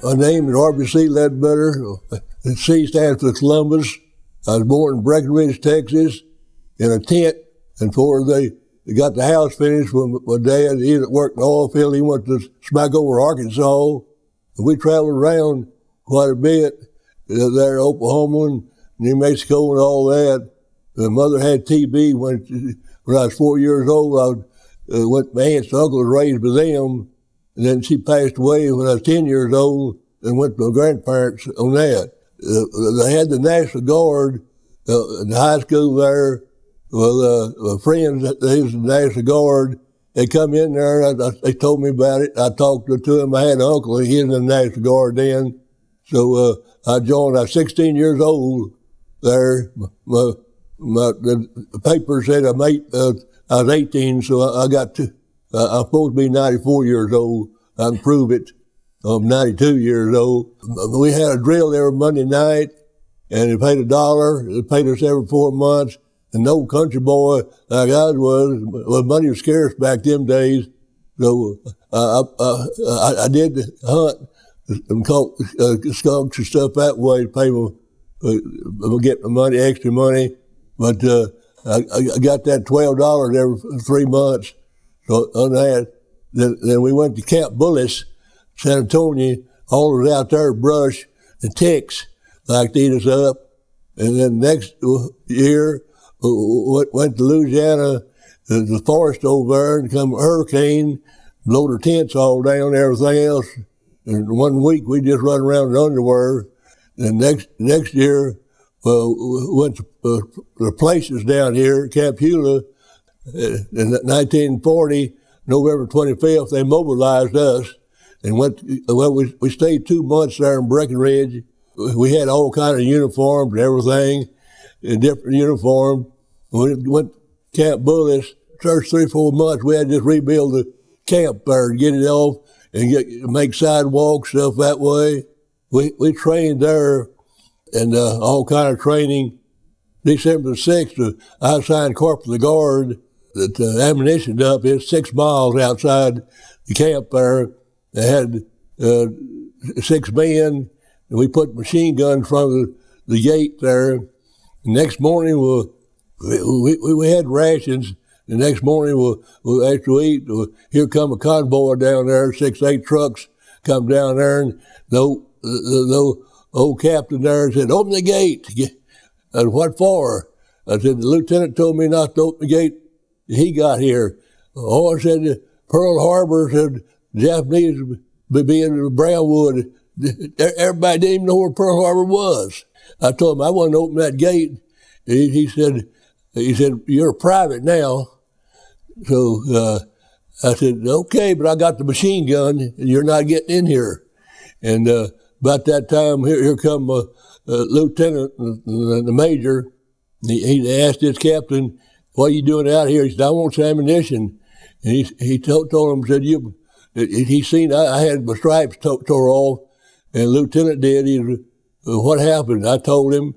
My name is Orby Ledbetter. The C stands for Columbus. I was born in Breckenridge, Texas, in a tent. And before they got the house finished, when my dad, he worked in the oil field, he went to Smackover, Arkansas. And we traveled around quite a bit there in Oklahoma and New Mexico and all that. My mother had TB when I was 4 years old. I went, my aunts and uncles raised by them. And then she passed away when I was 10 years old and went to my grandparents on that. They had the National Guard in the high school there. Well, my friends, they was the National Guard. They come in there, and they told me about it. I talked to him. I had an uncle, he was in the National Guard then. So I joined, I was 16 years old there. The paper said I was 18, so I got to, I'm supposed to be 94 years old. I can prove it. I'm 92 years old. We had a drill every Monday night, and they paid $1. They paid us every 4 months. And no country boy like I was, well, money was scarce back them days. So I did hunt and caught skunks and stuff that way to pay me, get my money, extra money. But I got that $12 every 3 months. So on that, then we went to Camp Bullis, San Antonio. All was out there, brush and ticks like to eat us up. And then next year, went to Louisiana, the forest over there, and come a hurricane, blow the tents all down, everything else. And 1 week we just run around in underwear. And next year, we went to the places down here, Camp Hula. In 1940, November 25th, they mobilized us and we stayed 2 months there in Breckenridge. We had all kind of uniforms and everything, a different uniform. We went to Camp Bullis. First 3 or 4 months, we had to just rebuild the camp there and get it off and make sidewalks, stuff that way. We trained there and all kind of training. December the 6th, I assigned Corporal of the Guard at the ammunition dump. It's 6 miles outside the camp there. They had 6 men, and we put machine guns in front of the gate there. The next morning, we had rations. The next morning, after we eat, here come a convoy down there, 6, 8 trucks come down there, and the old captain there said, "Open the gate." And what for? I said, "The lieutenant told me not to open the gate. He got here." Oh, I said, "Pearl Harbor," said, "Japanese would be in Brownwood." Everybody didn't even know where Pearl Harbor was. I told him I wanted to open that gate. He said, "You're a private now." So I said, "Okay, but I got the machine gun, and you're not getting in here." And about that time, here come a lieutenant, the major. He asked his captain, "What are you doing out here?" He said, "I want some ammunition." And he told him, said, he seen I had my stripes tore off, and the lieutenant did. He said, "What happened?" I told him,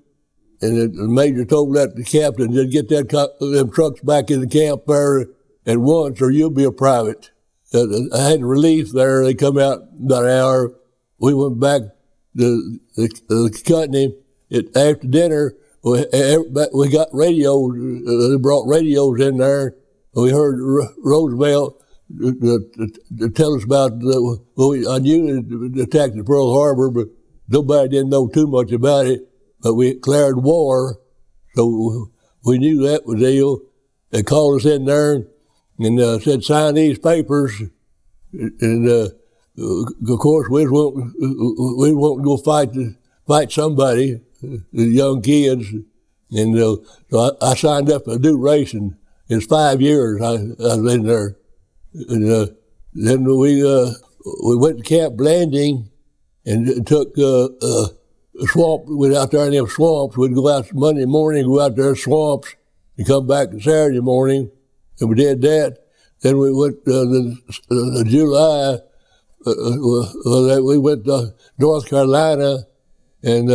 and the major told that the captain, "Just get them trucks back in the camp there at once, or you'll be a private." I had relief there. They come out about an hour. We went back to the company. After dinner, we got radios. They brought radios in there. We heard Roosevelt tell us about, I knew they attacked at Pearl Harbor, but nobody didn't know too much about it. But we declared war, so we knew that was the deal. They called us in there and said, "Sign these papers." And of course, we want to go fight somebody, the young kids. And so I signed up for duration. It's 5 years I was in there. And then we went to Camp Blanding and took a swamp. We went out there in them swamps. We'd go out Monday morning, go out there in swamps, and come back Saturday morning. And we did that. Then we went to July. We went to North Carolina, and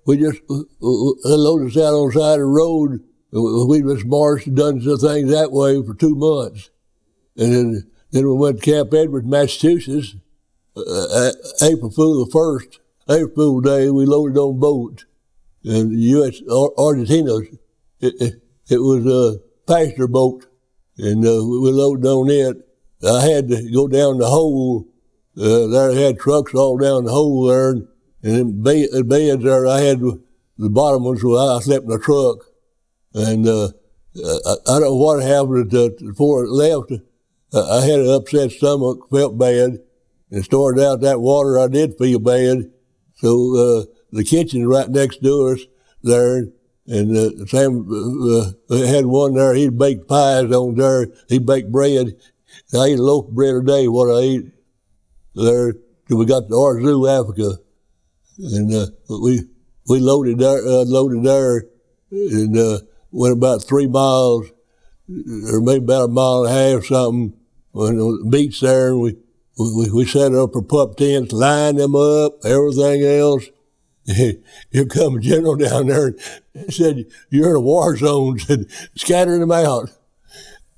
we just loaded us out on the side of the road. We just marched and done some things that way for 2 months. And then we went to Camp Edwards, Massachusetts, April Fool the 1st, April Fool Day, we loaded on boats. And the U.S. Argentina, it was a passenger boat, and we loaded on it. I had to go down the hole. There I had trucks all down the hole there, and in beds there, I had the bottom ones, so I slept in the truck. And I don't know what happened before it left. I had an upset stomach, felt bad, and started out that water. I did feel bad. So the kitchen right next to us there, and Sam had one there. He'd bake pies on there. He baked bread. I ate a loaf of bread a day. What I ate there till we got to Orby, Africa, and we loaded there, and went about 3 miles, or maybe about a mile and a half, something, on the beach there, and we set up our pup tents, lined them up, everything else. Here come a general down there and said, "You're in a war zone," said, "Scatter them out."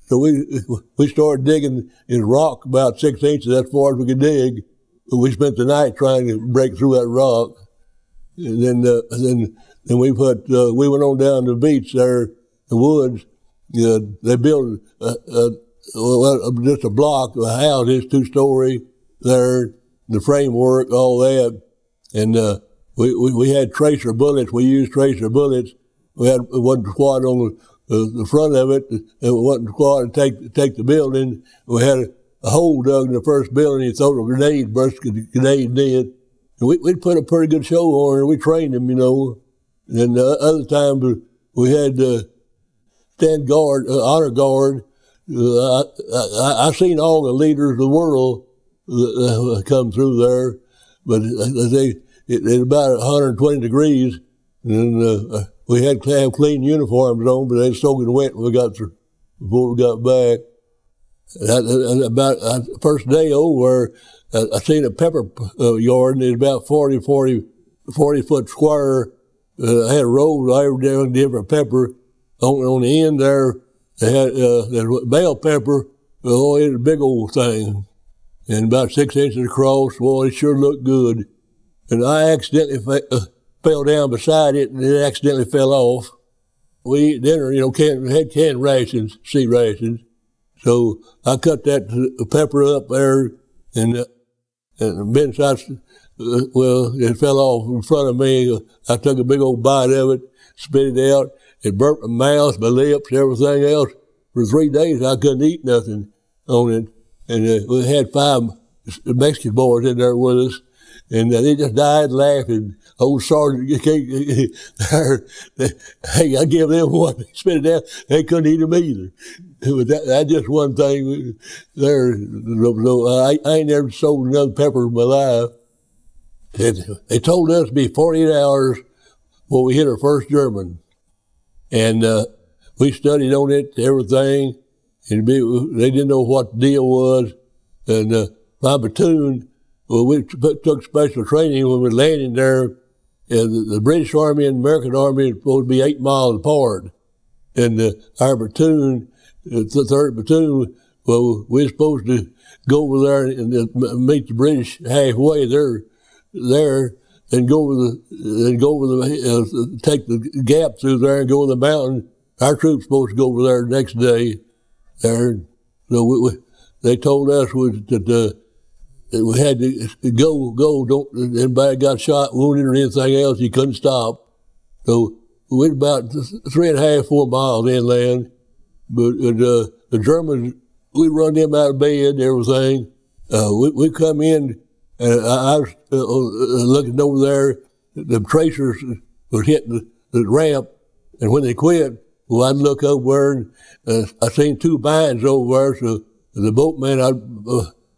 So we started digging in rock about 6 inches, as far as we could dig. We spent the night trying to break through that rock. And then we went on down to the beach there, the woods. They built just a block of a house, it's 2-story there, the framework, all that. And we had tracer bullets. We used tracer bullets. We had one squad on the front of it, and one squad to take the building. We had a hole dug in the first building. He threw a grenade, burst the grenade in. And we'd put a pretty good show on her. We trained them, And the other time we had stand guard, honor guard. I seen all the leaders of the world come through there, but it's about 120 degrees, and we had to have clean uniforms on, but they were soaking wet when before we got back. And about first day over, I seen a pepper yard, and it's about 40 foot square. I had rolled every different pepper. On the end there, they had bell pepper. Oh, it was a big old thing, and about 6 inches across. Well, it sure looked good. And I accidentally fell down beside it, and it accidentally fell off. We ate dinner, had canned rations, sea rations. So I cut that pepper up there, and Ben it fell off in front of me. I took a big old bite of it, spit it out. It burnt my mouth, my lips, everything else. For 3 days, I couldn't eat nothing on it. And we had 5 Mexican boys in there with us, and they just died laughing. Old Sergeant came there. Hey, I gave them one. They spit it out. They couldn't eat them either. But that's just one thing there. I ain't never sold another pepper in my life. They told us to be 48 hours before we hit our first German. And we studied on it, everything. And they didn't know what the deal was. And my platoon, we took special training when we were landing there. And the British Army and the American Army were supposed to be 8 miles apart. And our platoon, the 3rd platoon, well, we were supposed to go over there and meet the British halfway. They're there, and take the gap through there and go to the mountain. Our troops supposed to go over there the next day. There, so they told us that we had to go. Don't anybody got shot, wounded, or anything else. You couldn't stop. So we went about 3.5, 4 miles inland. But the Germans, we run them out of bed and everything. We come in, and I was looking over there. The tracers was hitting the ramp, and when they quit, well, I'd look over and I seen 2 vines over there. So the boatman, I'd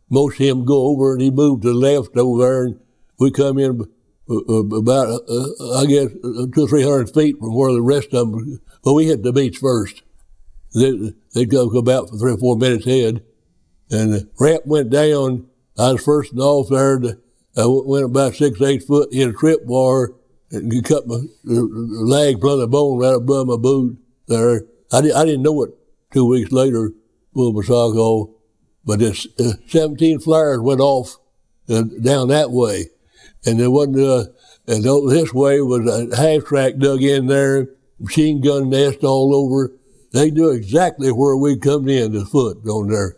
motion him go over, and he moved to the left over there, and we come in about, I guess, 200 or 300 feet from where the rest of them. Well, we hit the beach first. They'd go about for 3 or 4 minutes ahead, and the ramp went down. I was first and off there. I went about 6, 8 foot, hit a trip bar, and cut my leg plumb the bone right above my boot there. I didn't know it 2 weeks later, pulled my sock off. But 17 flares went off down that way. And there wasn't, and this way was a half-track dug in there, machine gun nest all over. They knew exactly where we come in the foot on there.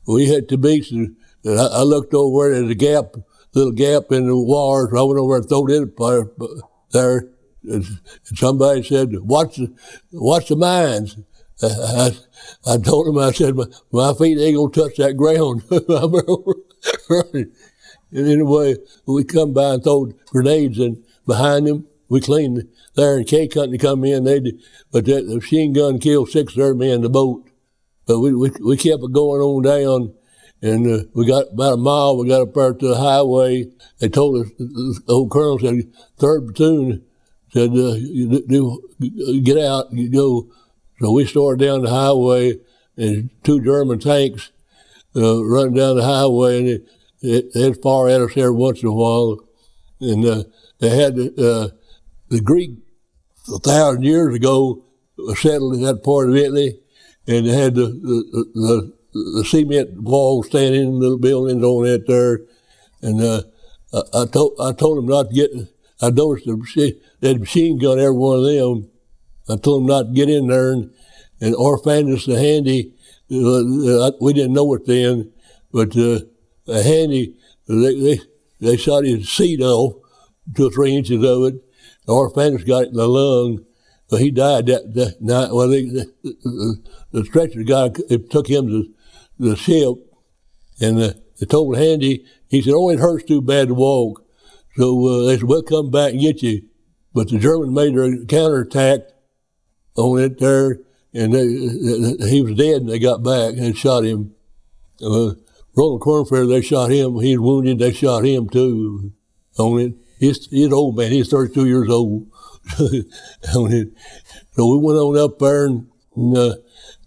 We had to beats, and I looked over at a little gap in the wires. I went over and threw it in there. And somebody said, watch the mines. I told him, I said, my feet ain't gonna touch that ground. And anyway, we come by and throw grenades in behind them. We cleaned there, and K Company come in. But the machine gun killed 6 of their men in the boat. But we kept it going on down, and we got about a mile. We got up there to the highway. They told us, the old colonel said, 3rd platoon said, get out, you go. So we started down the highway, and 2 German tanks running down the highway, and they'd fire at us every once in a while. And they had the Greek 1,000 years ago settled in that part of Italy, and they had the cement walls standing in the buildings on that there. And I told them not to get. I noticed they had machine gun every one of them. I told them not to get in there, and Orphanus the Handy, we didn't know it then, but the Handy, they shot his seat off, 2 or 3 inches of it. Orphanus got it in the lung, so he died that night. Well, the stretcher guy, it took him to the ship, and they told Handy, he said, oh, it hurts too bad to walk. So they said, we'll come back and get you. But the Germans made their counterattack on it there, and he was dead, and they got back and shot him. Roland Cornfair, they shot him. He was wounded. They shot him too on it. He's an old man. He's 32 years old on it. So we went on up there, and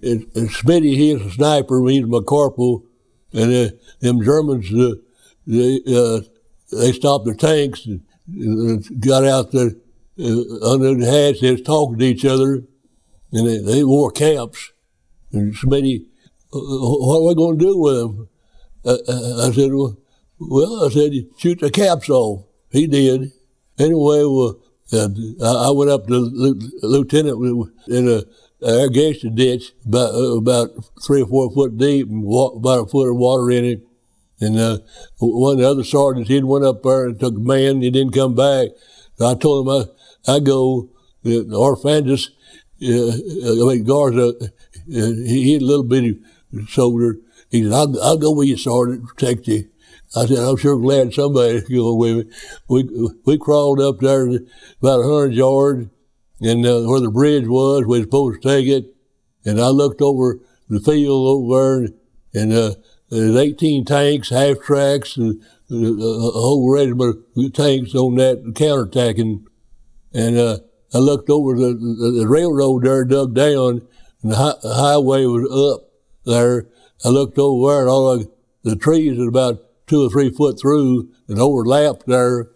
Smitty, he was a sniper. He was my corporal, and them Germans, they stopped their tanks and got out there under the hatch. They was talking to each other, and they wore caps. And Smitty, what are we going to do with them? I said, well, shoot the caps off. He did. Anyway, I went up to the lieutenant in an irrigation ditch, about 3 or 4 foot deep, and about a foot of water in it. And one of the other sergeants, he'd went up there and took a man. He didn't come back. So I told him, I go, Orphanus, Garza, he had a little bitty shoulder. He said, I'll go with you, Sergeant, protect you. I said, I'm sure glad somebody's going with me. We crawled up there about 100 yards, and where the bridge was, we were supposed to take it. And I looked over the field over there, and there's 18 tanks, half-tracks, and a whole regiment of tanks on that counterattacking. And I looked over the railroad there, dug down, and the highway was up there. I looked over there, and all the trees was about 2 or 3 foot through and overlapped there.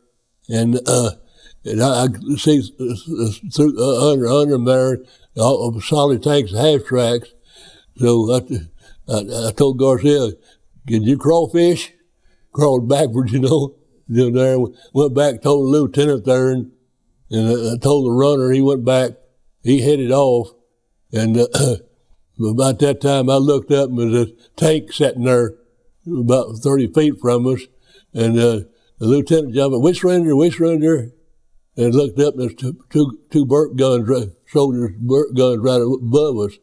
And I see under them there, solid tanks and half-tracks. So I told Garcia, can you crawfish? Crawled backwards, there, went back, told the lieutenant there, and I told the runner, he went back, he headed off, and about that time I looked up and there was a tank sitting there about 30 feet from us, and the lieutenant jumped, we surrender, and looked up and there's two Burt guns, soldiers' Burt guns right above us.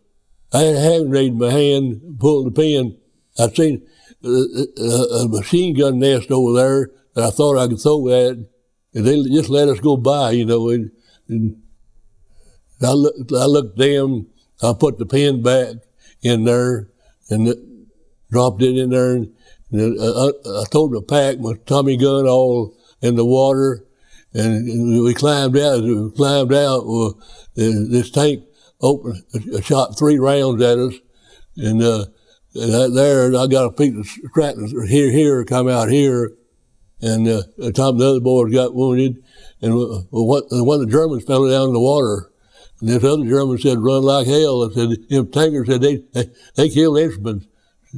I had a hand grenade in my hand, pulled the pin. I'd seen a machine gun nest over there that I thought I could throw at, and they just let us go by, and I looked at them, I put the pin back in there, and dropped it in there, and I told the pack, my Tommy gun all in the water, and we climbed out. As we climbed out, this tank opened, shot 3 rounds at us, and there I got a piece of shrapnel here, come out here, and Tom, the other boys got wounded, and one of the Germans fell down in the water, and this other German said, "Run like hell." I said, them tankers said they killed instruments.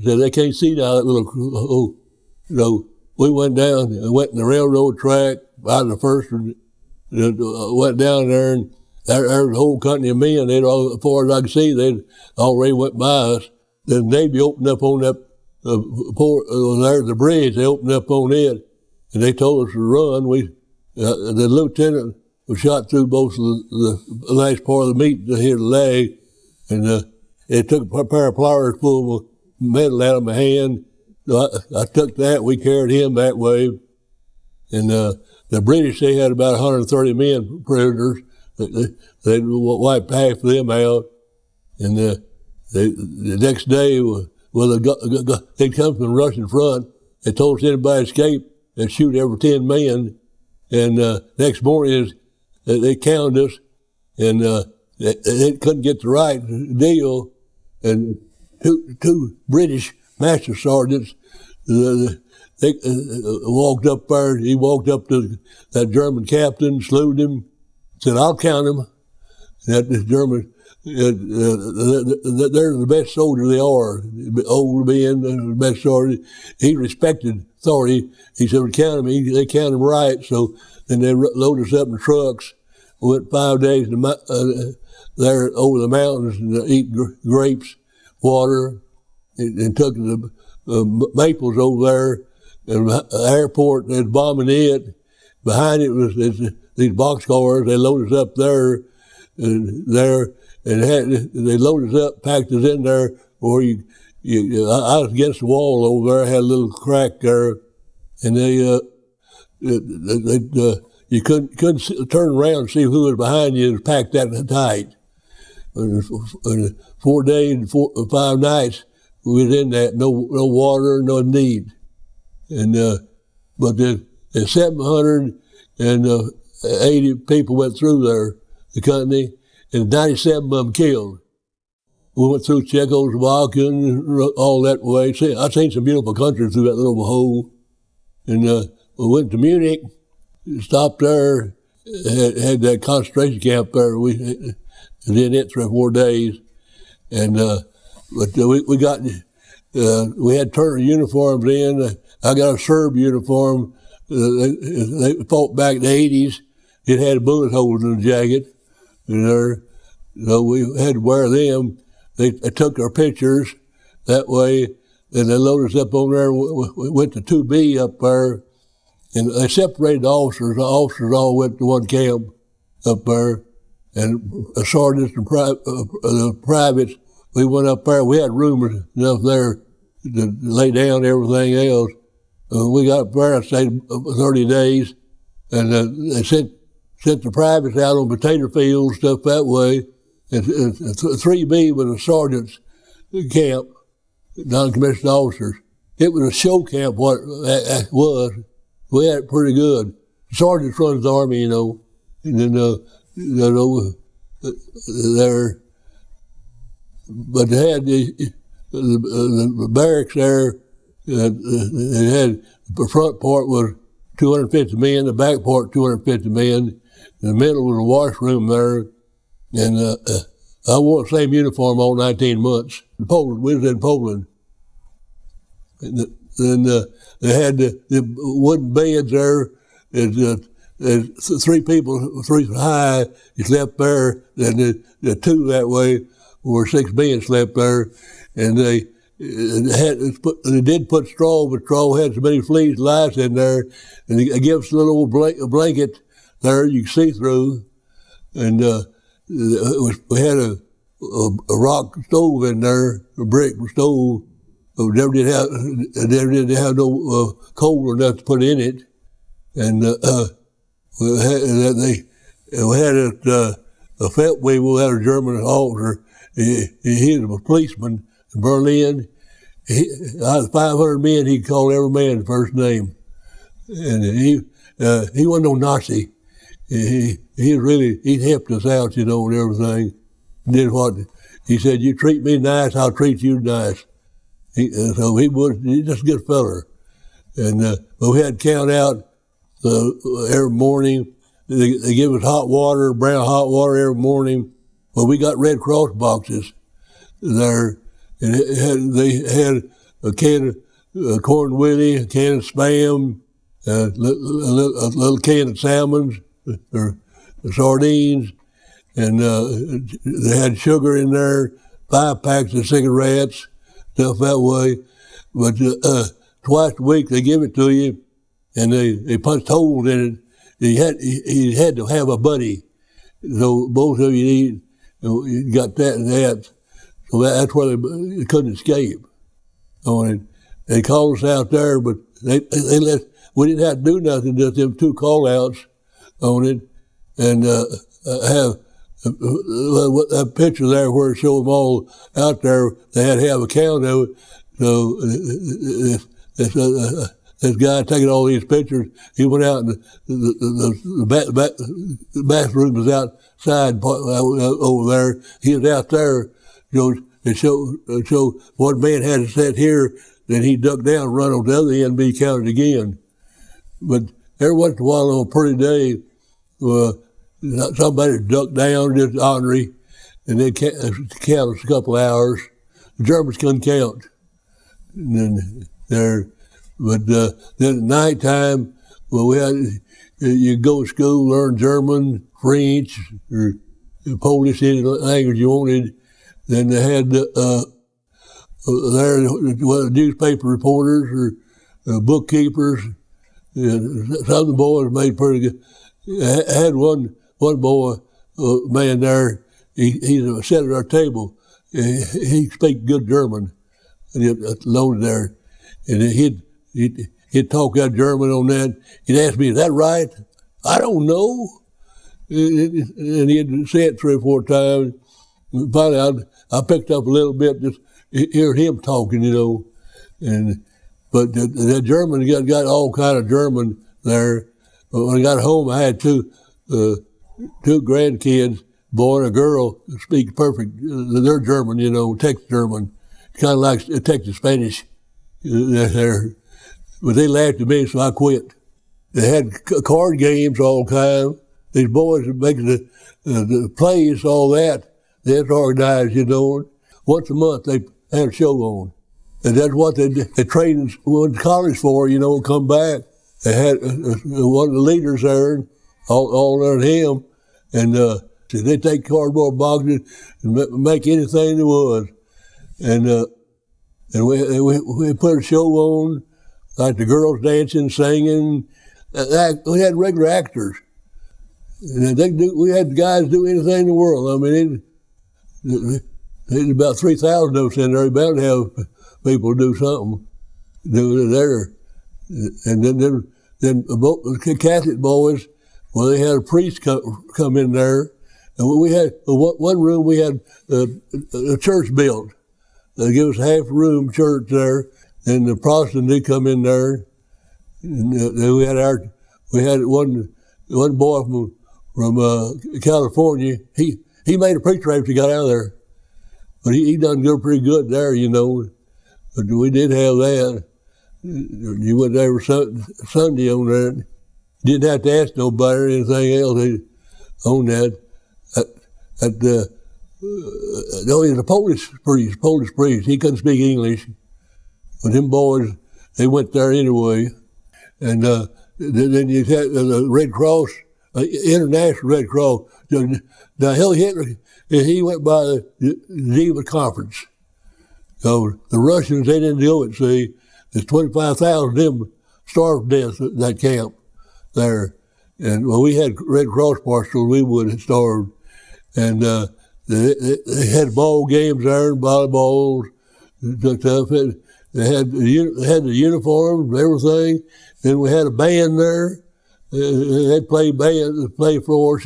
Said they can't see now that little we went down and went in the railroad track by the first one, went down there, and there was a whole company of men. They'd all, as far as I could see, they'd already went by us. The Navy opened up on that there's the bridge. They opened up on it, and they told us to run. The lieutenant was shot through both of the last part of the meat to hit the leg, and it took a pair of pliers full of metal out of my hand. So I took that. We carried him that way, and the British, they had about 130 men prisoners. They wiped half of them out, and the next day, they'd come from the Russian front. They told us anybody escaped, they'd shoot every 10 men. And next morning, they counted us, and they couldn't get the right deal. And two British master sergeants, they walked up there. He walked up to that German captain, saluted him, said, "I'll count him." That this German, they're the best soldiers they are. Old men, the best soldiers. He respected authority. He said, "We count them." They count them right. So then they loaded us up in trucks. We went 5 days there over the mountains and eat grapes, water, and took the maples over there. And the airport, they was bombing it. Behind it was these boxcars. They loaded us up there. They loaded us up, packed us in there, where I was against the wall over there. I had a little crack there, and you couldn't turn around and see who was behind you. It was packed that tight. And 4 days and 5 nights we was in that, no water, no need. And but the 780 people went through there, the company, and 97 of them killed. We went through Czechoslovakia and all that way. I seen some beautiful country through that little hole. And we went to Munich, stopped there, had that concentration camp there. We did it 3 or 4 days. And but we had Turner uniforms in. I got a Serb uniform. They fought back in the 80s. It had bullet holes in the jacket. So we had to wear them. They took our pictures that way, and they loaded us up on there. We went to 2B up there, and they separated the officers. The officers all went to one camp up there, and sergeants and privates, we went up there. We had room enough there to lay down everything else. We got up there, I stayed 30 days, and they sent the privates out on potato fields, stuff that way. And 3B was a sergeant's camp, non-commissioned officers. It was a show camp, what it was. We had it pretty good. Sergeants runs the Army, and then there. But they had the barracks there. They had the front part was 250 men, the back part 250 men. In the middle was a washroom there, and I wore the same uniform all 19 months. In Poland, we was in Poland. And then they had the wooden beds there. There's 3 people, 3 high. You slept there, and the 2 that way, where 6 men slept there, and they did put straw, but straw had so many fleas, lice in there, and they gave us a little old blanket there you could see through, and we had a rock stove in there, a brick stove. We never did have no coal enough to put in it, and we had a Feldwebel, we had a German officer. He was a policeman in Berlin. Out of 500 men, he called every man his first name, and he wasn't no Nazi. He helped us out, and everything. Did what he said. You treat me nice, I'll treat you nice. So he's just a good feller. And but we had to count out every morning. They give us hot water, brown hot water every morning. Well, we got Red Cross boxes there, and they had a can corn willy, a can of Spam, a little can of salmons or sardines, and they had sugar in there, 5 packs of cigarettes, stuff that way. But twice a week they give it to you, and they punched holes in it. He had to have a buddy, so both of you got that and that. So that's where they couldn't escape. They called us out there, but we didn't have to do nothing, just them 2 call-outs on it, and have that picture there where it showed them all out there. They had to have a count of it. So this guy taking all these pictures, he went out and the bathroom was outside over there. He was out there, to show one man had to sit here, then he ducked down and run on the other end and be counted again. But every once in a while on a pretty day, somebody ducked down just ornery, and they counted a couple hours. The Germans couldn't count. And then at nighttime, you go to school, learn German, French, or Polish, any language you wanted. Then they had newspaper reporters or bookkeepers. Some of the boys made pretty good. I had one boy, man there, he's sat at our table. He speak good German, and he loaded there. And he'd talk out German on that. He'd ask me, "Is that right?" "I don't know." And he'd say it 3 or 4 times. And finally, I picked up a little bit, just hearing him talking, But the German got all kind of German there. But when I got home, I had two grandkids, boy and a girl, speak perfect. They're German, Texas German, kind of like Texas Spanish there. But they laughed at me, so I quit. They had card games all the time. These boys would make the plays, all that. That's organized, Once a month they had a show on. And that's what they trained went to college for, come back. They had one of the leaders there, all under him, and they take cardboard boxes and make anything there was. And we put a show on, like the girls dancing, singing. We had regular actors. And we had guys do anything in the world. I mean, there's about 3,000 of us in there. Bound to have people do something, do there. And then the Catholic boys, they had a priest come in there. And we had one room, we had a church built. They give us half room church there. And the Protestant did come in there. And we had one boy from California. He made a preacher after he got out of there. But he done pretty good there, But we did have that. You went there Sunday on that. Didn't have to ask nobody or anything else on that. He's a Polish priest. He couldn't speak English. But them boys, they went there anyway. And then you had the Red Cross, International Red Cross. Now, Hitler, he went by the Geneva Conference. So the Russians, they didn't do it, see. There's 25,000 of them starved to death at that camp there. And when we had Red Cross marshals, we would have starved. And they had ball games there, and volleyballs, and stuff. They had the uniforms, everything. Then we had a band there. They'd play for us,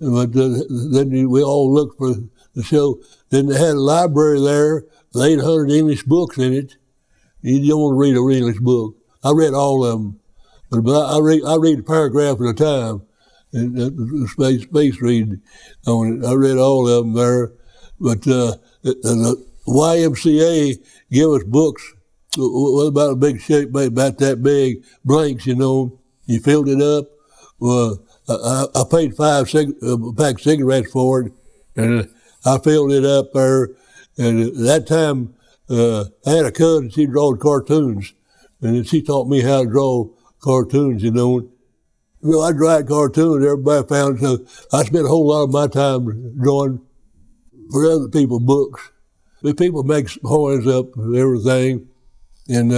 But then we all looked for the show. Then they had a library there with 800 English books in it. You don't want to read an English book. I read all of them, but I read a paragraph at a time. And space read on it. I read all of them there. But the YMCA give us books. What about a big shape, about that big, blanks, You filled it up. Well, I paid 5 pack of cigarettes for it, and I filled it up there. And at that time, I had a cousin, she drawed cartoons, and she taught me how to draw cartoons, you know. Well, I drew cartoons, everybody found, so I spent a whole lot of my time drawing for other people's books. The people make poems up and everything, and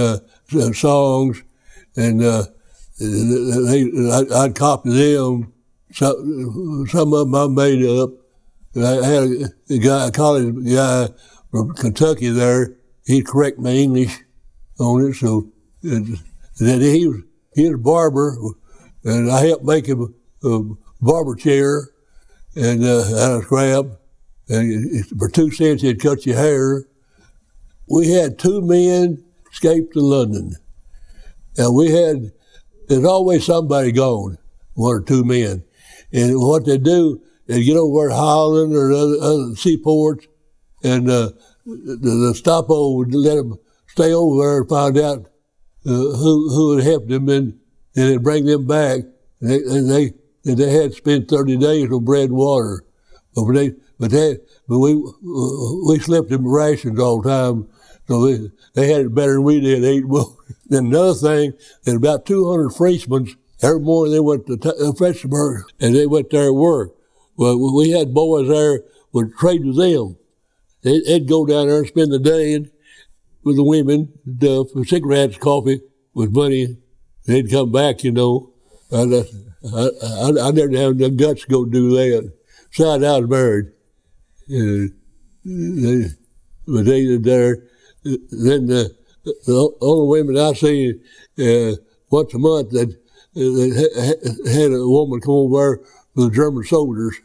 songs, and I'd copy them. Some of them I made up. I had a college guy from Kentucky there. He'd correct my English on it. So then he was a barber, and I helped make him a barber chair and out of scrap. And for 2 cents, he'd cut your hair. We had 2 men escape to London, and there's always somebody gone, 1 or 2 men. And what they do, they get over to Holland or other seaports, and the Stapo would let them stay over there and find out who had helped them, and they'd bring them back. And they had to spend 30 days on bread and water. But we slipped them rations all the time, so they had it better than we did. They ate more. Then another thing, there's about 200 Frenchmen. Every morning they went to Fetchburg, and they went there to work. Well, we had boys there would trade with them. They'd go down there and spend the day with the women, for cigarettes, coffee, with money. They'd come back, you know. I never had the guts to go do that. Besides, I was married. But they did there. Then the only women I see once a month that had a woman come over with the German soldiers.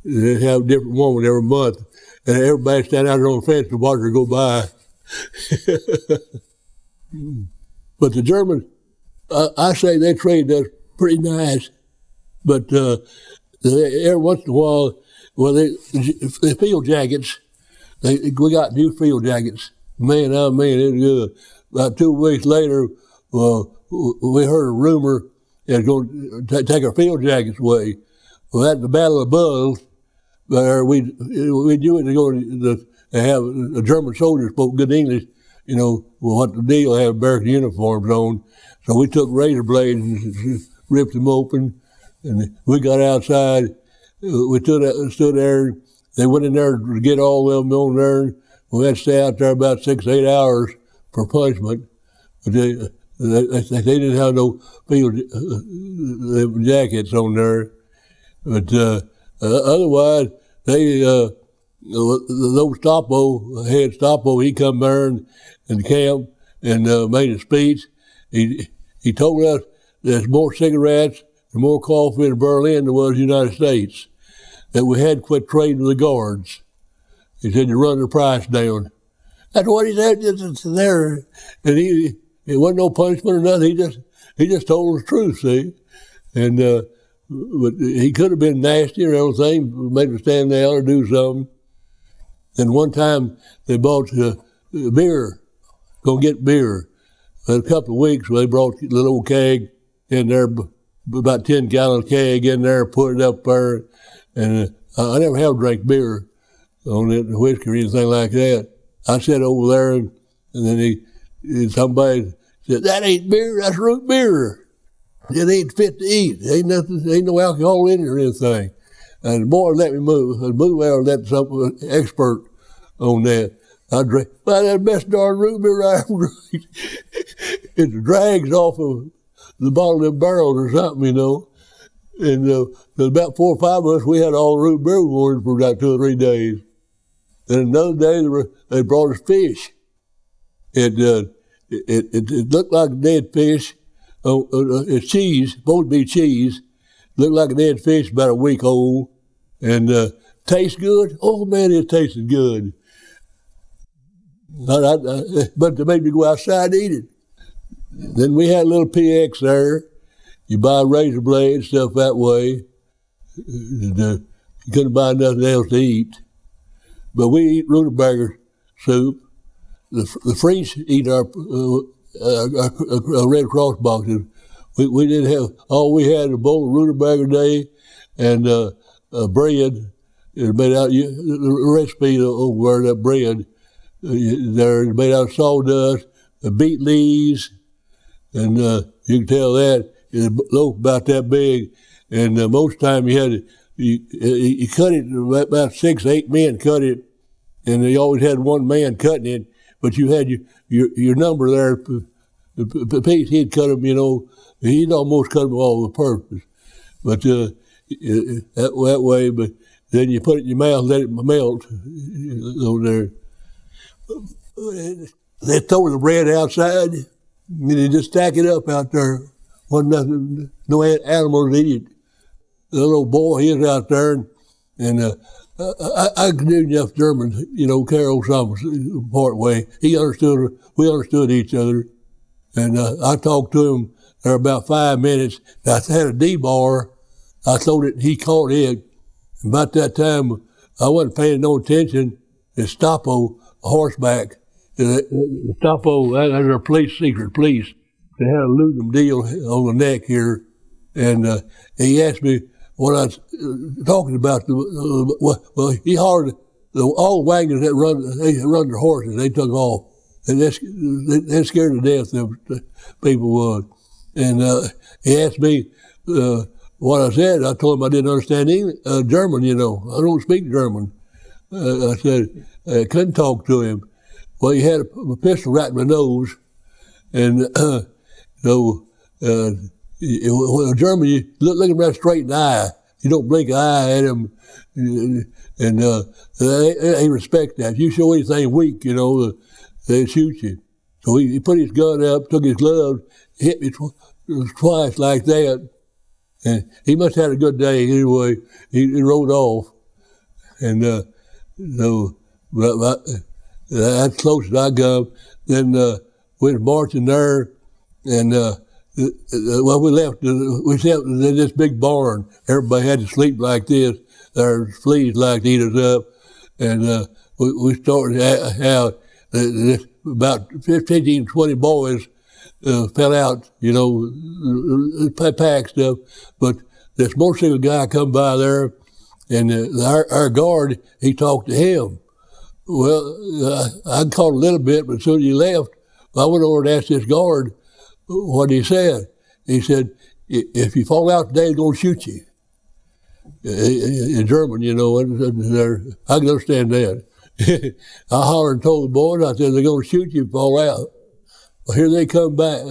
They'd have a different woman every month, and everybody stand out there on the fence to watch her go by. But the Germans, I say they treated us pretty nice, but every once in a while, the field jackets, we got new field jackets. Man, I mean, it was good. About 2 weeks later, we heard a rumor that was going to take our field jackets away. Well, at the Battle of Bulls, we knew it was going to have the German soldiers spoke good English, you know, what the deal, have American uniforms on. So we took razor blades and ripped them open, and we got outside. We stood there. They went in there to get all of them on there. We had to stay out there about 6 to 8 hours for punishment. But they didn't have no field jackets on there. But otherwise, those head Stapo, he come there in camp and made a speech. He told us there's more cigarettes and more coffee in Berlin than there was in the United States, that we had to quit trading with the guards. He said, you run the price down. That's what he said, just there. And it wasn't no punishment or nothing. He just told us the truth, see? And but he could have been nasty or everything, made us stand down or do something. And one time they bought beer, go get beer. In a couple of weeks, they brought a little old keg in there, about 10-gallon keg in there, put it up there. And I never have drank beer on it, whiskey or anything like that. I sat over there, and then somebody said, that ain't beer, that's root beer. It ain't fit to eat. Ain't no alcohol in it or anything. And the boy let me move. I moved out and let some expert on that. I drank, well, that's the best darn root beer I ever drank. It drags off of the bottom of the barrels or something, you know. And about 4 or 5 of us, we had all the root beer we wanted for about 2 or 3 days. Then another day, they brought us fish. It looked like a dead fish. It's cheese, supposed to be cheese. Looked like a dead fish, about a week old. And tastes good? Oh, man, it tasted good. But they made me go outside and eat it. Then we had a little PX there. You buy razor blades, stuff that way. You couldn't buy nothing else to eat. But we eat rutabaga soup. The French eat our Red Cross boxes. We didn't have, all we had was a bowl of rutabaga a day and bread. It made out the recipe over that bread. they're made out of sawdust, beet leaves, and you can tell that it's a loaf about that big. And most time you cut it, about 6, 8 men cut it, and you always had one man cutting it, but you had your number there. Piece, he'd cut them, he'd almost cut them all with purpose. But that way, but then you put it in your mouth, let it melt over there. They throw the bread outside, and they just stack it up out there. Wasn't nothing, no animals eat it. The little boy, he was out there, and I knew enough German, Carol some part way. We understood each other. And I talked to him for about 5 minutes. I had a D-bar. I throwed it, he caught it. About that time, I wasn't paying no attention. It's Stapo, horseback. Stapo, that's our secret police. They had a aluminum deal on the neck here. And he asked me what I was talking about. Well, he hollered, all the wagons that run their horses, they took off. And they're scared to death, them people was. And he asked me what I said. I told him I didn't understand German, I don't speak German. I said, I couldn't talk to him. Well, he had a pistol right in my nose. And in German, you look him right straight in the eye. You don't blink an eye at him. And they respect that. If you show anything weak, they'd shoot you. So he put his gun up, took his glove, hit me twice like that. And he must have had a good day anyway. He rode off. And that's close as I got. Then we was marching there, and we left. We slept in this big barn. Everybody had to sleep like this. There's fleas like to eat us up. And we started out. About 15, 20 boys fell out, pack stuff. But this motorcycle guy come by there, and our guard, he talked to him. Well, I caught a little bit, but as soon as he left, I went over and asked this guard what he said. He said, if you fall out today, they're going to shoot you. In German, I can understand that. I hollered and told the boys, I said, they're going to shoot you if you fall out. Well, here they come back,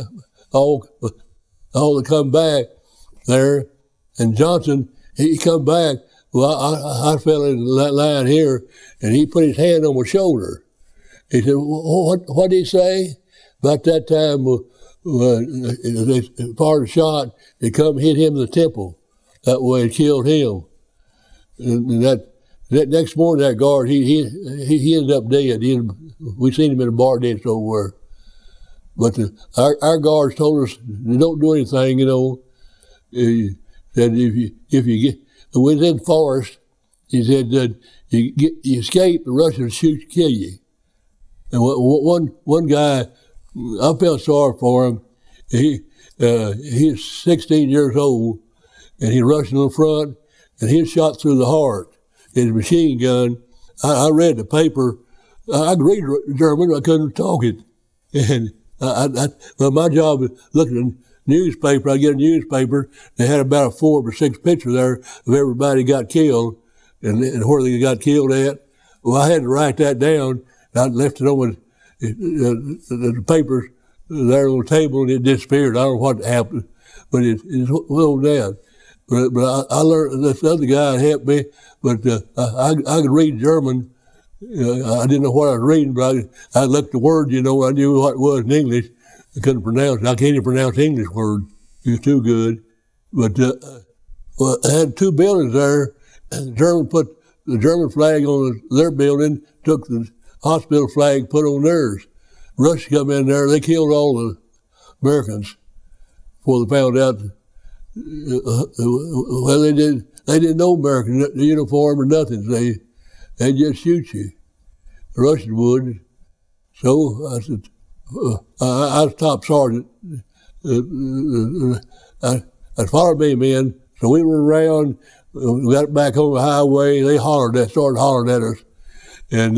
all to come back there. And Johnson, he come back. Well, I fell in that line here, and he put his hand on my shoulder. He said, what did he say? About that time, they fired a shot, it come hit him in the temple. That way it killed him. And that next morning, that guard, he ended up dead. We seen him in a bar ditch somewhere. But our guards told us, don't do anything, He said if you get within the forest, he said that you escape, the Russians shoot, kill you. And one guy, I felt sorry for him. He's 16 years old, and he rushed in the front, and he was shot through the heart. His machine gun. I read the paper. I could read German, I couldn't talk it. And well, my job was looking at the newspaper. I get a newspaper. They had about 4 or 6 pictures there of everybody got killed and where they got killed at. Well, I had to write that down. I left it on the papers there on the table, and it disappeared. I don't know what happened, but it's well down. But I learned, this other guy helped me, but I could read German. I didn't know what I was reading, but I looked the word, I knew what it was in English. I couldn't pronounce it. I can't even pronounce English words. It was too good. But I had 2 buildings there, and the German put the German flag on their building, took the hospital flag, put on theirs. Russia come in there, they killed all the Americans before they found out. Well, they didn't know American uniform or nothing. They just shoot you. The Russians would. So I said, I was top sergeant. I followed me, men. So we were around. We got back on the highway. They started hollering at us, and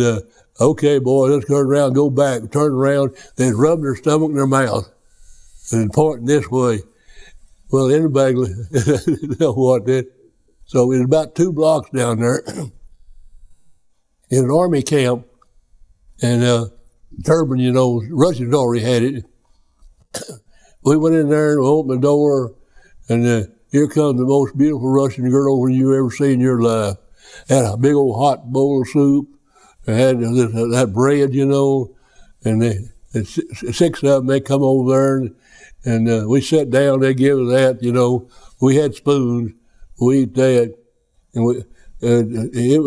Okay, boy, let's turn around, go back. Turn around, they're rubbing their stomach in their mouth and pointing this way. Well, anybody know what that. So it was about 2 blocks down there in an army camp, and Turban, you know, Russians already had it. We went in there and opened the door, and here comes the most beautiful Russian girl you ever seen in your life. Had a big old hot bowl of soup, had that bread, you know, and 6 of them, they come over there, and we sat down, they give us that, you know. We had spoons, we eat that, and it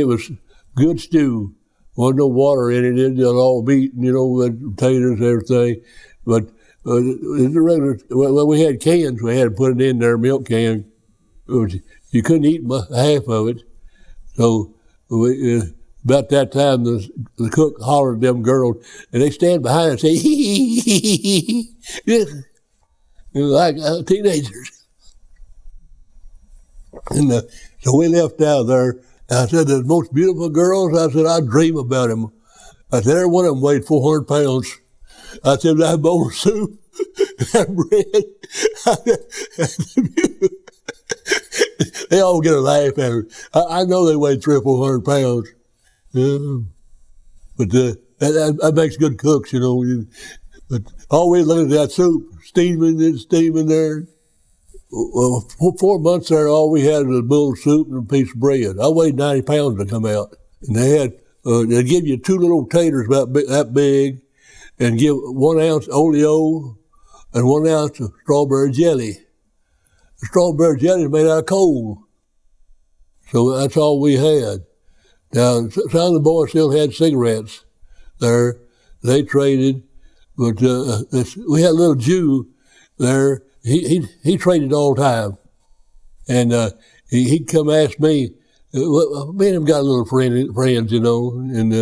was good stew. Wasn't no water in it, it was all meat, you know, with potatoes and everything. But the regular, well, we had cans, we had to put it in there, milk can. You couldn't eat half of it. So about that time, the cook hollered at them girls, and they stand behind and say, hee, hee, hee, hee, like teenagers. And so we left out there. I said, the most beautiful girls, I said, I dream about them. I said, every one of them weighed 400 pounds. I said, that bowl of soup, that bread, they all get a laugh at it. I know they weighed 300 or 400 pounds. But that makes good cooks, you know. But always looking at that soup, steaming there. Well, 4 months there, all we had was a bowl of soup and a piece of bread. I weighed 90 pounds to come out. And they had, they'd give you 2 little taters about that big, and give 1 ounce oleo and 1 ounce of strawberry jelly. The strawberry jelly is made out of coal. So that's all we had. Now, some of the boys still had cigarettes there. They traded, but we had a little Jew there. He traded all the time. And he'd come ask me, me and him got a little friends, you know, and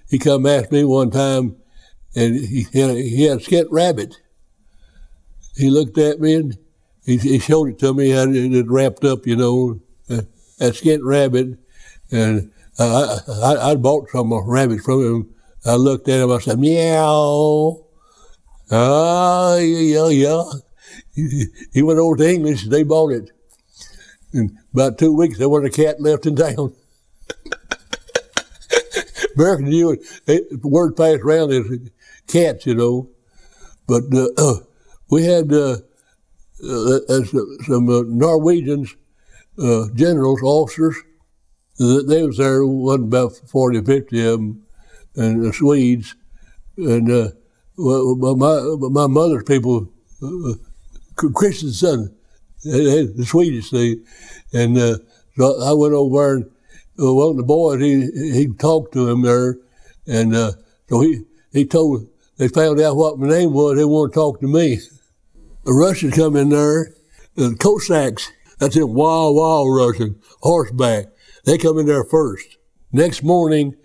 he come ask me one time, and he had a skint rabbit. He looked at me and he showed it to me, had it wrapped up, you know, that skint rabbit. And I bought some rabbits from him. I looked at him, I said, meow. Ah, yeah. He went over to English, they bought it. In about 2 weeks, there wasn't a cat left in town. American knew it. The word passed around as cats, you know. But we had some Norwegians, generals, officers. They was there, wasn't about 40 or 50 of them, and the Swedes. And my mother's people, Christensen, the Swedish thing. And so I went over there, and one of the boys, he talked to him there, and so he told, they found out what my name was, they wanted to talk to me. The Russians come in there, the Cossacks, that's it, wild Russian, horseback. They come in there first. Next morning,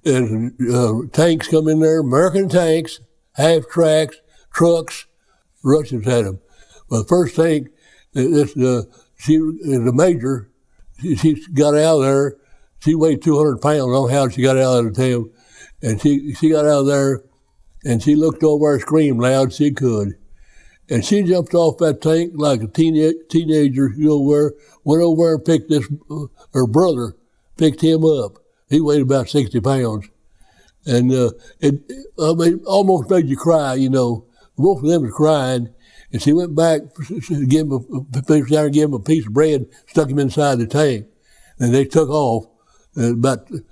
tanks come in there, American tanks, half-tracks, trucks, Russians had them. But the first tank, the major, she got out of there, she weighed 200 pounds, I don't know how she got out of the town, and she got out of there, and she looked over and screamed loud as she could. And she jumped off that tank like a teenager, you know, went over and picked her brother, picked him up. He weighed about 60 pounds. And it almost made you cry, you know. Both of them was crying. And she went back, gave him a piece of bread, stuck him inside the tank. And they took off. And the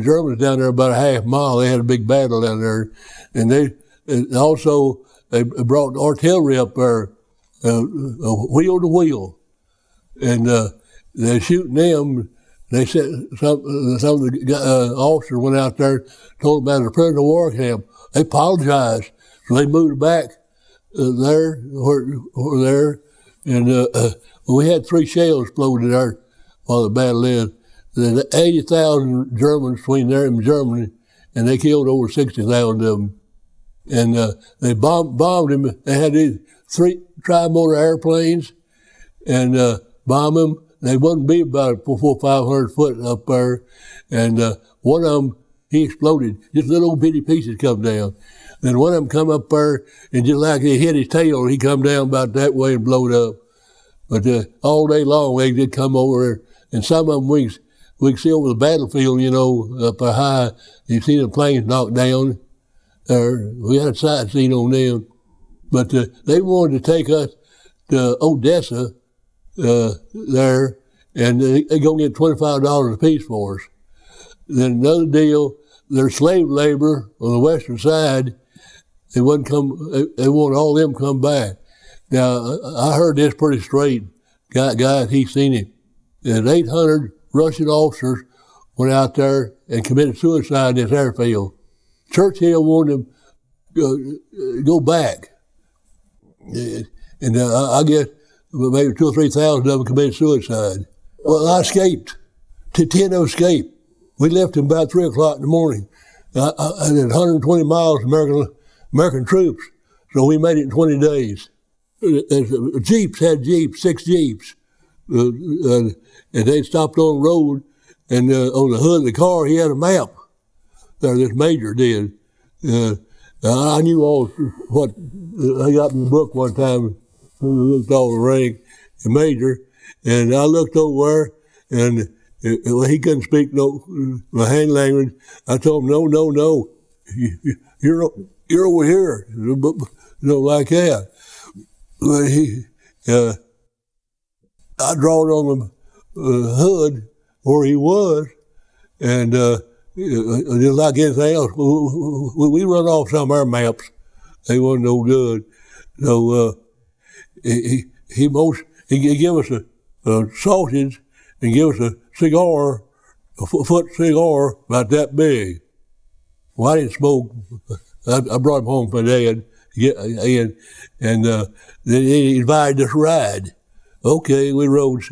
Germans down there about a half mile, they had a big battle down there. And they brought artillery up there, wheel to wheel. And they're shooting them. They said some of the officers went out there, told them about the prisoner of war camp. They apologized, so they moved back there, and we had 3 shells exploded there while the battle is. There's 80,000 Germans between there and Germany, and they killed over 60,000 of them. And they bombed him. They had these 3 tri-motor airplanes, and bombed him. they wouldn't be about 400 or 500 foot up there, and one of them, he exploded. Just little bitty pieces come down. Then one of them come up there, and just like he hit his tail, he come down about that way and blowed up. But all day long, they did come over there, and some of them we could see over the battlefield, you know, up there high. You see the planes knocked down. We had a sight scene on them. But they wanted to take us to Odessa there, and they're going to get $25 a piece for us. Then another deal, their slave labor on the western side, they want all them come back. Now, I heard this pretty straight. Guys, he seen it. And 800 Russian officers went out there and committed suicide in this airfield. Churchill wanted them to go back. And I guess maybe 2,000 or 3,000 of them committed suicide. Well, I escaped. 10 of them escaped. We left them about 3 o'clock in the morning. I did 120 miles American troops, so we made it in 20 days. Jeeps had jeeps, 6 jeeps, and they stopped on the road, and on the hood of the car he had a map. This major did. I knew all what I got in the book one time. Looked all the rank, the major, and I looked over there, and he couldn't speak my hand language. I told him, no, you're over here, like that. But I drawed on the hood where he was, and just like anything else, we run off some of our maps. They wasn't no good. So he gave us a sausage and give us a cigar, a foot cigar about that big. Well, I didn't smoke. I brought him home for Dad, and then he invited us to ride. Okay, we rode.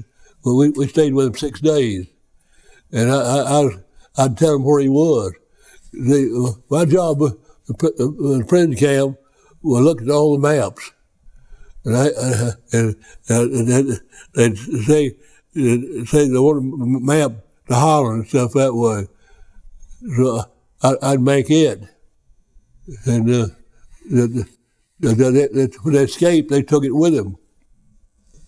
Well, we stayed with him 6 days, and I'd tell him where he was. My job in the prison camp was look at all the maps, and they'd say they want a map to Holland and stuff that way. So I'd make it, and when they escaped, they took it with them.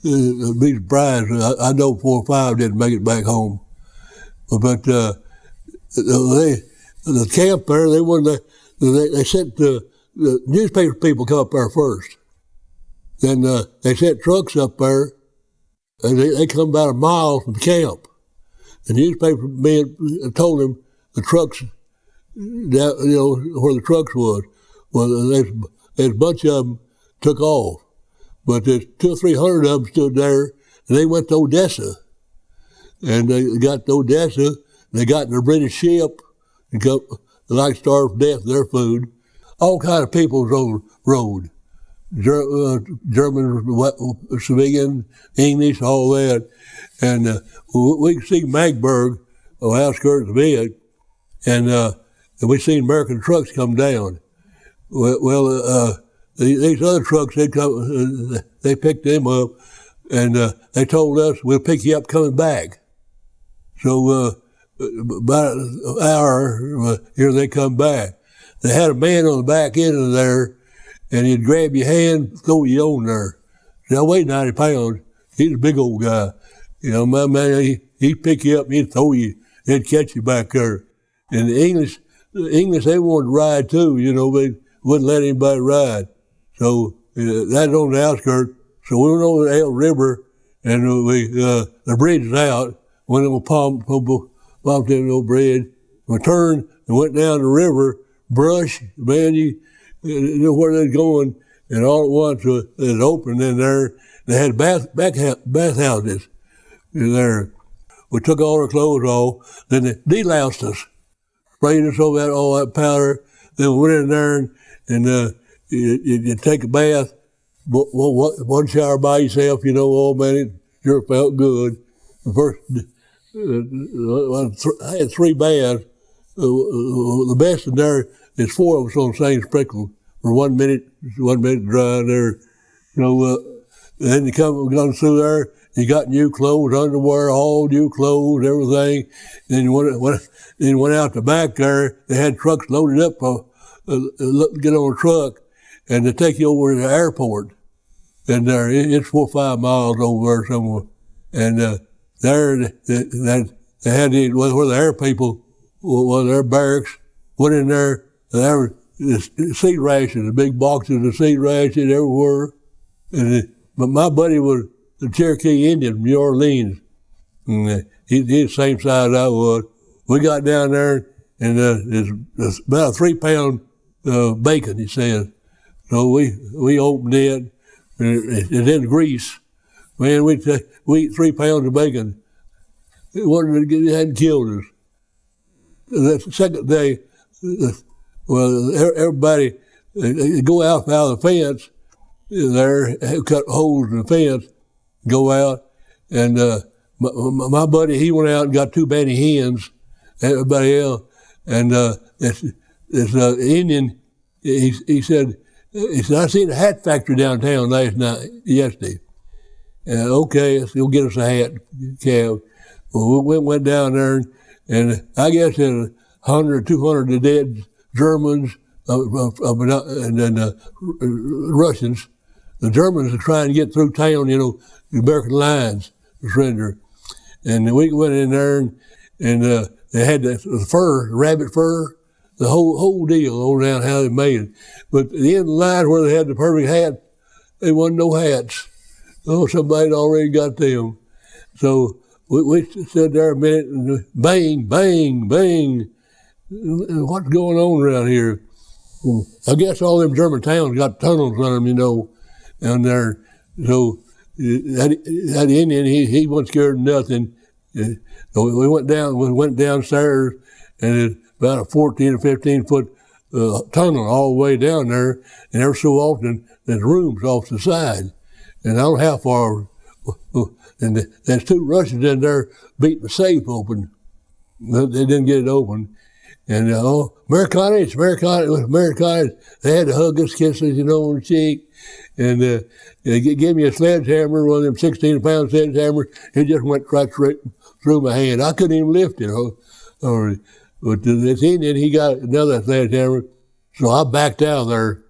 I'd be surprised. I know 4 or 5 didn't make it back home, but the camp there, they sent the newspaper people come up there first. Then they sent trucks up there, and they come about a mile from camp. The newspaper men told them the trucks, where the trucks was. Well, there's a bunch of them took off, but there's 200 or 300 of them stood there, and they went to Odessa. And they got to Odessa, they got in a British ship, and like starved to death their food. All kind of people was on the road. German, civilian, English, all that. And we could see Magdeburg, on the outskirts of it, and we seen American trucks come down. Well, these other trucks, they picked them up, and they told us, we'll pick you up coming back. So about an hour, here they come back. They had a man on the back end of there, and he'd grab your hand, throw you on there. See, I weighed 90 pounds. He's a big old guy. My man, he'd pick you up and he'd throw you, he'd catch you back there. And the English, they wanted to ride too, they wouldn't let anybody ride. So that's on the outskirts. So we went over the Elk River, and the bridge was out. Went on a pumped in the bridge. We turned and went down the river, brush, man, you know where they're going, and all at once it was open in there. They had bathhouses in there. We took all our clothes off, then they deloused us, sprayed us over all that powder. Then we went in there and you take a bath, one shower by yourself, man, it sure felt good. First, I had 3 baths. The best in there is 4 of us on the same sprinkle for 1 minute dry there. Then you come through there He got new clothes, underwear, all new clothes, everything. Then he went out the back there. They had trucks loaded up, get on a truck, and they take you over to the airport. And there, it's 4 or 5 miles over there somewhere. And there, they had where the air people, their barracks, went in there. There were seat rations, big boxes of seat rations everywhere. But my buddy was the Cherokee Indian from New Orleans. And he's the same size I was. We got down there, and it's about a 3-pound bacon, he said. So we opened it, and it's in grease. Man, we eat 3 pounds of bacon. It hadn't killed us. The second day, well, everybody go out of the fence there, cut holes in the fence, go out, and my buddy, he went out and got 2 banty hens, everybody else, and this Indian, he said, I seen a hat factory downtown yesterday. Okay, he'll get us a hat, calf. Well, we went down there, and I guess there's 100, 200 dead Germans and then Russians. The Germans are trying to get through town, the American lines to surrender. And we went in there, and they had the fur, rabbit fur, the whole deal on down how they made it. But the end of the line where they had the perfect hat, there wasn't no hats. Oh, somebody had already got them. So we stood there a minute and bang, bang, bang. What's going on around here? I guess all them German towns got tunnels on them, down there. So that Indian, he wasn't scared of nothing. So we went downstairs, and it's about a 14 or 15 foot tunnel all the way down there, and every so often there's rooms off the side. And I don't know how far, and there's 2 Russians in there beating the safe open. They didn't get it open. And, Americanos, they had to hug us, kiss us, on the cheek. And they gave me a sledgehammer, one of them 16-pound sledgehammers. It just went right straight through my hand. I couldn't even lift it. But this Indian, he got another sledgehammer. So I backed out of there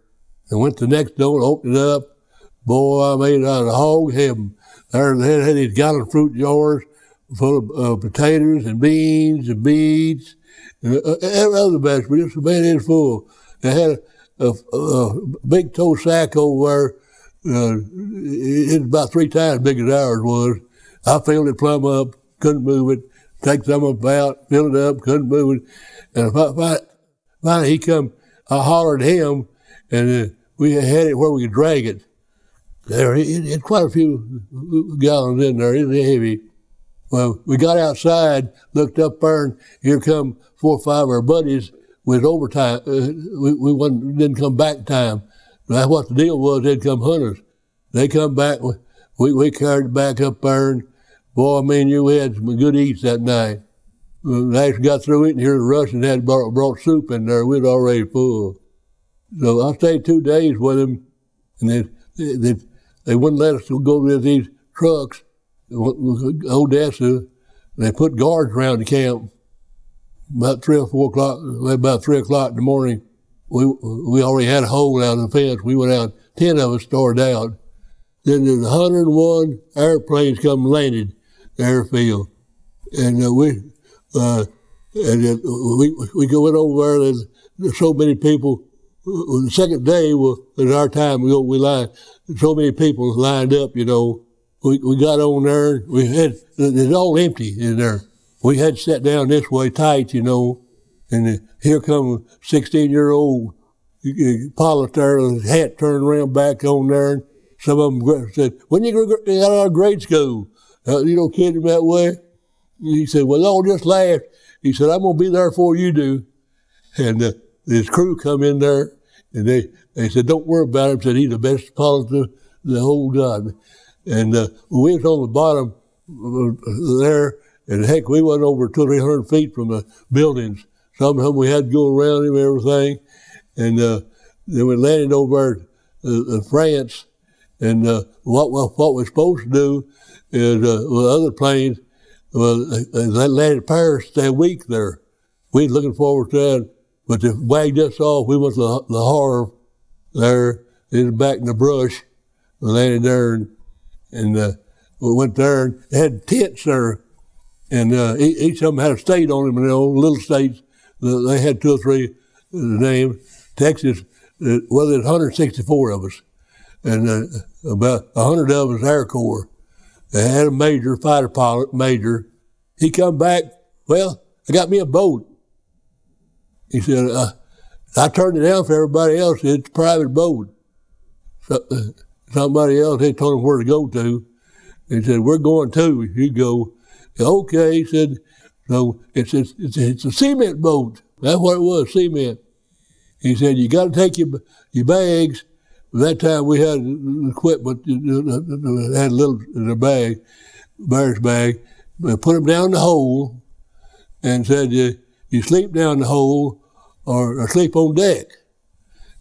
and went to the next door and opened it up. Boy, I made it out of hog heaven. There they had these gallon fruit jars full of potatoes and beans and beets and every other vegetable. Just man, it's full. They had a big tow sack over there. It's about 3 times as big as ours was. I filled it plumb up, couldn't move it. Take some of it out, fill it up, couldn't move it. And finally he come, I hollered at him, and we had it where we could drag it. There, it's quite a few gallons in there. It's heavy. Well, we got outside, looked up there, and here come 4 or 5 of our buddies with overtime. We didn't come back in time. That's what the deal was. They'd come hunt us. They come back. We carried it back up there, and boy, me and you, we had some good eats that night. When I actually got through eating here, the Russians had brought soup in there. We was already full. So I stayed 2 days with them, and they wouldn't let us go with these trucks. Odessa, they put guards around the camp. About 3 or 4 o'clock, about 3 o'clock in the morning, we already had a hole out of the fence. We went out, 10 of us started out. Then there's 101 airplanes come and landed the airfield. And we went over there, there's so many people. The second day was our time, we lined, so many people lined up, We got on there, it's all empty in there. We had to sit down this way tight, and here come a 16-year-old pilot there with his hat turned around back on there. And some of them said, when you get out of grade school? Kid him that way. He said, well, don't just laugh. He said, I'm going to be there before you do. And his crew come in there, and they said, don't worry about him. Said, he's the best pilot in the whole God. And we was on the bottom there, and heck, we went over 200 or 300 feet from the buildings. Some of them we had to go around him and everything. And then we landed over in France, And what we're supposed to do is with other planes, they landed Paris that week there. We was looking forward to that, but they wagged us off. We went to the Havre there, in back in the brush. We landed there, and we went there, and they had tents there, and each of them had a state on them, little states. They had 2 or 3 names. Texas, well, there's 164 of us, and about 100 of us Air Corps. They had a major, fighter pilot, major. He come back, well, I got me a boat. He said, I turned it down for everybody else. It's a private boat. So, somebody else, they told him where to go to. He said, we're going too. You go. Okay, he said, so it's a cement boat. That's what it was, cement. He said, you got to take your bags. At that time we had equipment, had a little in a bag, bear's bag. Put them down the hole and said, you sleep down the hole or sleep on deck.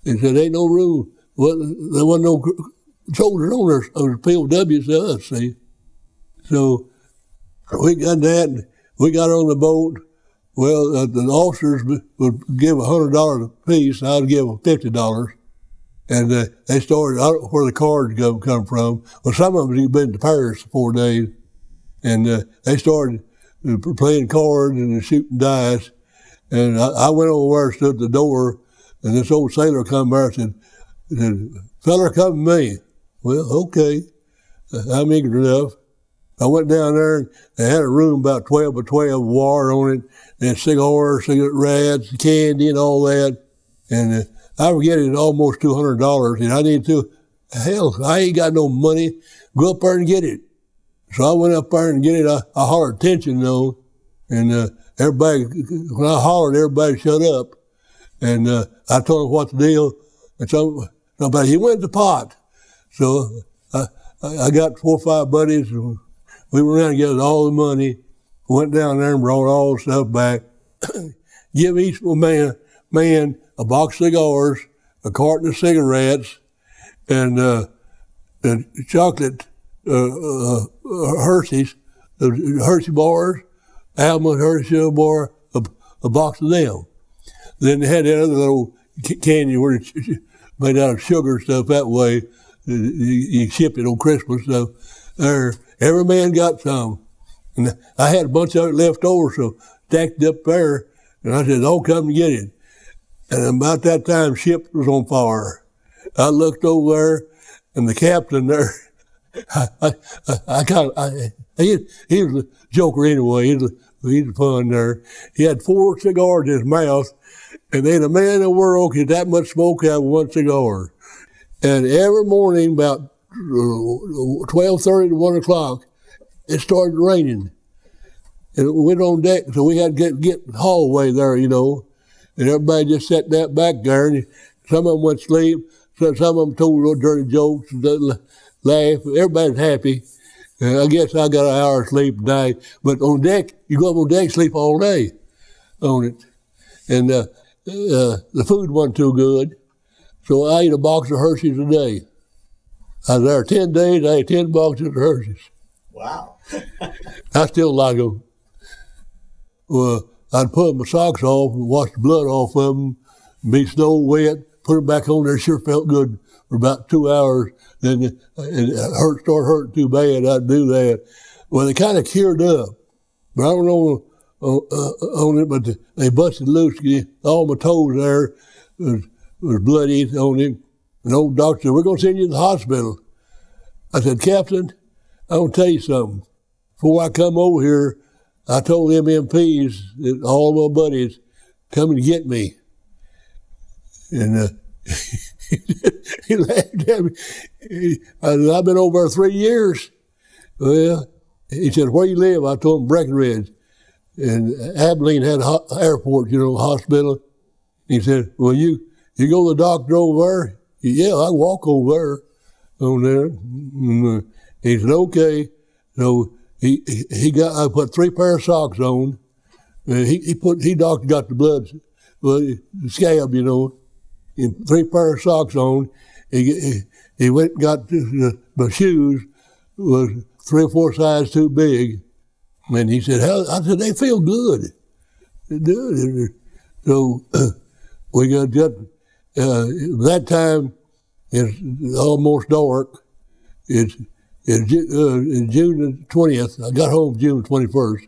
He said, ain't no room. Well, there wasn't no soldiers on there, or POWs to us, see. So we got that, and we got on the boat. Well, the officers would give $100 a piece, I'd give them $50. And they started, I don't know where the cards come from. Well, some of them had been to Paris for 4 days. And they started playing cards and shooting dice. And I went over there, stood at the door, and this old sailor come there and said, fella, come to me. Well, okay, I'm eager enough. I went down there, and they had a room about 12 by 12, water on it, and cigars, cigarette rats, candy, and all that. And I was getting almost $200, and I needed to, hell, I ain't got no money. Go up there and get it. So I went up there and get it. I hollered attention, though, and everybody, when I hollered, everybody shut up. And I told them what the deal, and somebody, he went to the pot. So I got 4 or 5 buddies, and we went around and gathered all the money, went down there and brought all the stuff back. Give each man a box of cigars, a carton of cigarettes, and chocolate Hershey's, Hershey bars, almond Hershey bar, a box of them. Then they had that other little candy where it's made out of sugar stuff that way. You shipped it on Christmas stuff. There, every man got some. And I had a bunch of it left over, so stacked it up there, and I said, "Oh, come and get it." And about that time, ship was on fire. I looked over there, and the captain there, he was a joker anyway. He's fun there. He had 4 cigars in his mouth, and ain't a man in the world could that much smoke out of 1 cigar. And every morning, about 12:30 to 1 o'clock, it started raining. And we went on deck, so we had to get the hallway there, and everybody just sat that back there, and some of them went to sleep, some of them told little dirty jokes, laughed. Everybody's happy. I guess I got an hour of sleep a night, but on deck, you go up on deck, sleep all day on it. And the food wasn't too good, so I ate a box of Hershey's a day. I was there 10 days, I ate 10 boxes of Hershey's. Wow. I still like them. Well, I'd put my socks off and wash the blood off of them, be snow wet, put them back on there, sure felt good for about 2 hours. Then it started hurting too bad, I'd do that. Well, they kind of cured up, but I don't know on it, but they busted loose. All my toes there was bloody on it. An old doctor said, "We're going to send you to the hospital." I said, "Captain, I'm going to tell you something. Before I come over here, I told them MPs that all of my buddies coming to get me." And he laughed at me. I've been over there 3 years. Well, he said, "Where you live?" I told him Breckenridge. And Abilene had an airport, hospital. He said, "Well, you go to the doctor over there?" "Yeah, I walk over there." And, he said, "Okay." So I put 3 pair of socks on. Doctor got the blood, the scab, and 3 pair of socks on. he went and got my shoes was 3 or 4 sizes too big, and he said, I said, they feel good. They do. So we got that time. It's almost dark. It's June the 20th. I got home June 21st,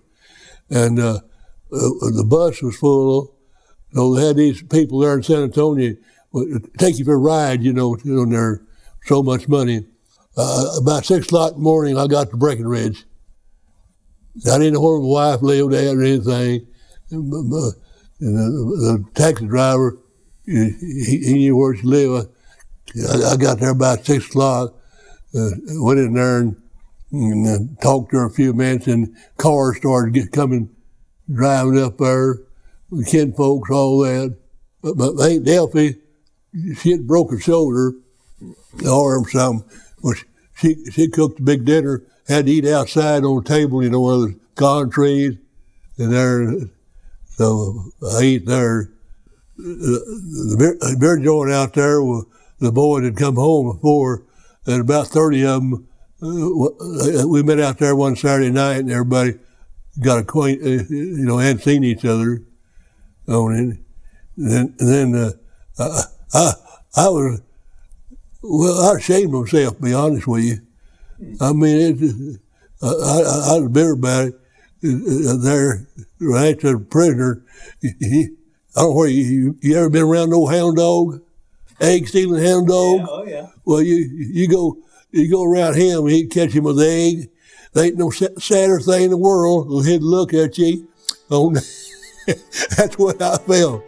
and the bus was full. So they had these people there in San Antonio take you for a ride, on their so much money. About 6 o'clock in the morning, I got to Breckenridge. I didn't know where my wife lived at or anything. And the taxi driver, he knew where she lived. I got there about 6 o'clock, went in there and talked to her a few minutes, and cars started driving up there, with kin folks, all that. But my Aunt Delphi, she had broke her shoulder, the arm, something. Well, she cooked a big dinner, had to eat outside on the table, where there's cotton trees, and there, so I ate there. The beer joint out there, the boys had come home before, and about 30 of them, we met out there one Saturday night, and everybody got acquainted, hadn't seen each other. And then I was ashamed of myself, to be honest with you. I mean, I was bitter about it. There, right to the prisoner, I don't know where you ever been around no hound dog? Egg stealing hound dog? Yeah, oh yeah. Well, you go around him, he'd catch him with the egg. There ain't no sadder thing in the world than he'd look at you. That's what I felt.